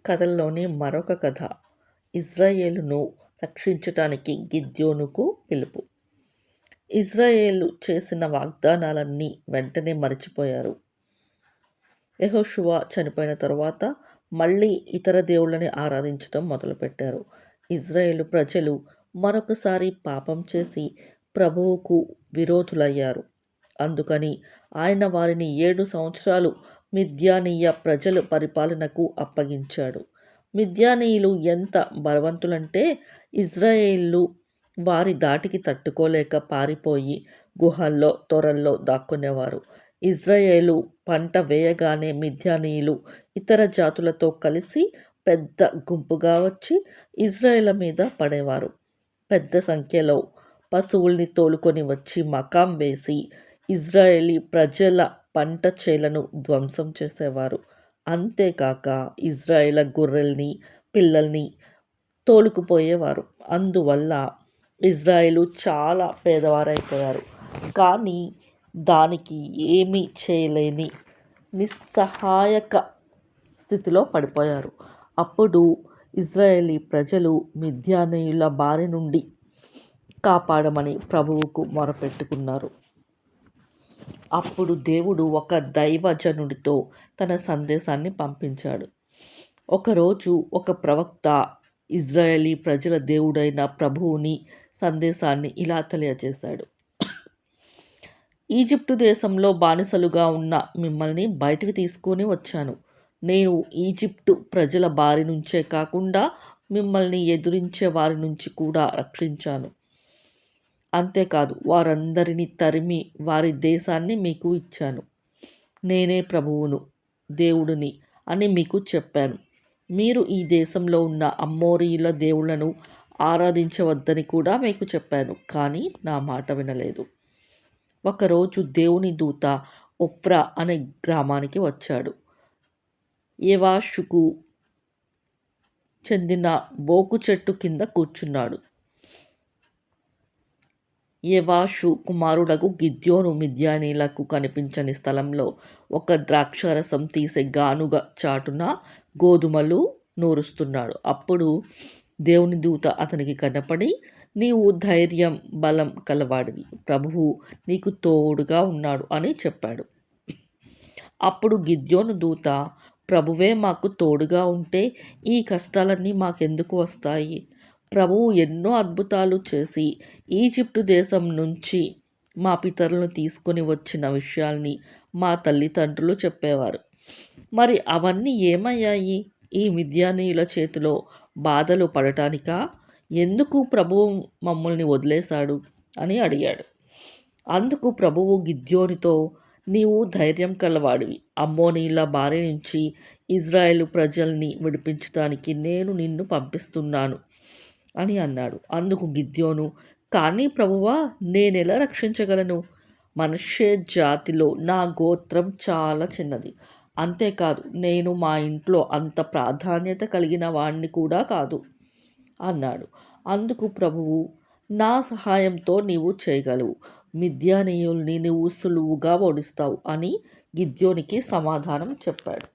కథల్లోని మరొక కథ. ఇజ్రాయేలును రక్షించటానికి గిద్యోనుకు పిలుపు. ఇజ్రాయేలు చేసిన వాగ్దానాలన్నీ వెంటనే మరిచిపోయారు. యెహోషువ చనిపోయిన తరువాత మళ్ళీ ఇతర దేవుళ్ళని ఆరాధించటం మొదలుపెట్టారు. ఇజ్రాయేలు ప్రజలు మరొకసారి పాపం చేసి ప్రభువుకు విరోధులయ్యారు. అందుకని ఆయన వారిని 7 సంవత్సరాలు మిద్యానీయ ప్రజల పరిపాలనకు అప్పగించాడు. మిద్యానీయులు ఎంత బలవంతులంటే ఇజ్రాయేలు వారి దాటికి తట్టుకోలేక పారిపోయి గుహల్లో తొరల్లో దాక్కునేవారు. ఇజ్రాయేలు పంట వేయగానే మిద్యానీయులు ఇతర జాతులతో కలిసి పెద్ద గుంపుగా వచ్చి ఇజ్రాయేల్ మీద పడేవారు. పెద్ద సంఖ్యలో పశువుల్ని తోలుకొని వచ్చి మకాం వేసి ఇజ్రాయేలీ ప్రజల పంట చేలను ధ్వంసం చేసేవారు. అంతేకాక ఇజ్రాయేల్ గొర్రెల్ని పిల్లల్ని తోలుకుపోయేవారు. అందువల్ల ఇజ్రాయేలు చాలా పేదవారైపోయారు. కానీ దానికి ఏమీ చేయలేని నిస్సహాయక స్థితిలో పడిపోయారు. అప్పుడు ఇజ్రాయేలీ ప్రజలు మిద్యానీయుల బారి నుండి కాపాడమని ప్రభువుకు మొరపెట్టుకున్నారు. అప్పుడు దేవుడు ఒక దైవజనుడితో తన సందేశాన్ని పంపించాడు. ఒకరోజు ఒక ప్రవక్త ఇజ్రాయేలీ ప్రజల దేవుడైన ప్రభువుని సందేశాన్ని ఇలా తెలియజేశాడు. ఈజిప్టు దేశంలో బానిసలుగా ఉన్న మిమ్మల్ని బయటికి తీసుకొని వచ్చాను. నేను ఈజిప్టు ప్రజల బారి నుంచే కాకుండా మిమ్మల్ని ఎదురించే వారి నుంచి కూడా రక్షించాను. అంతేకాదు వారందరినీ తరిమి వారి దేశాన్ని మీకు ఇచ్చాను. నేనే ప్రభువును, దేవుడిని అని మీకు చెప్పాను. మీరు ఈ దేశంలో ఉన్న అమ్మోరీయుల దేవుళ్లను ఆరాధించవద్దని కూడా మీకు చెప్పాను. కానీ నా మాట వినలేదు. ఒకరోజు దేవుని దూత ఒఫ్రా అనే గ్రామానికి వచ్చాడు. యెవాషుకు చెందిన ఓకు చెట్టు కింద కూర్చున్నాడు. యెవాషు కుమారుడగు గిద్యోను మిద్యానీయులకు కనిపించని స్థలంలో ఒక ద్రాక్షారసం తీసే గానుగ చాటున గోధుమలు నూరుస్తున్నాడు. అప్పుడు దేవుని దూత అతనికి కనపడి, నీవు ధైర్యం బలం కలవాడివి, ప్రభువు నీకు తోడుగా ఉన్నాడు అని చెప్పాడు. అప్పుడు గిద్యోను దూత, ప్రభువే మాకు తోడుగా ఉంటే ఈ కష్టాలన్నీ మాకెందుకు వస్తాయి? ప్రభువు ఎన్నో అద్భుతాలు చేసి ఈజిప్టు దేశం నుంచి మా పితరులను తీసుకొని వచ్చిన విషయాల్ని మా తల్లిదండ్రులు చెప్పేవారు. మరి అవన్నీ ఏమయ్యాయి? ఈ మిద్యానీయుల చేతిలో బాధలు పడటానికా? ఎందుకు ప్రభువు మమ్మల్ని వదిలేశాడు అని అడిగాడు. అందుకు ప్రభువు గిద్యోనుతో, నీవు ధైర్యం కలవాడివి, అమ్మోనీయుల బారి నుంచి ఇజ్రాయేలు ప్రజల్ని విడిపించడానికి నేను నిన్ను పంపిస్తున్నాను అని అన్నాడు. అందుకు గిద్యోను, కానీ ప్రభువా, నేనెలా రక్షించగలను? మనష్షే జాతిలో నా గోత్రం చాలా చిన్నది. అంతేకాదు నేను మా ఇంట్లో అంత ప్రాధాన్యత కలిగిన వాణ్ణి కూడా కాదు అన్నాడు. అందుకు ప్రభువు, నా సహాయంతో నీవు చేయగలవు, మిద్యానీయుల్ని నీవు సులువుగా ఓడిస్తావు అని గిద్యోనికి సమాధానం చెప్పాడు.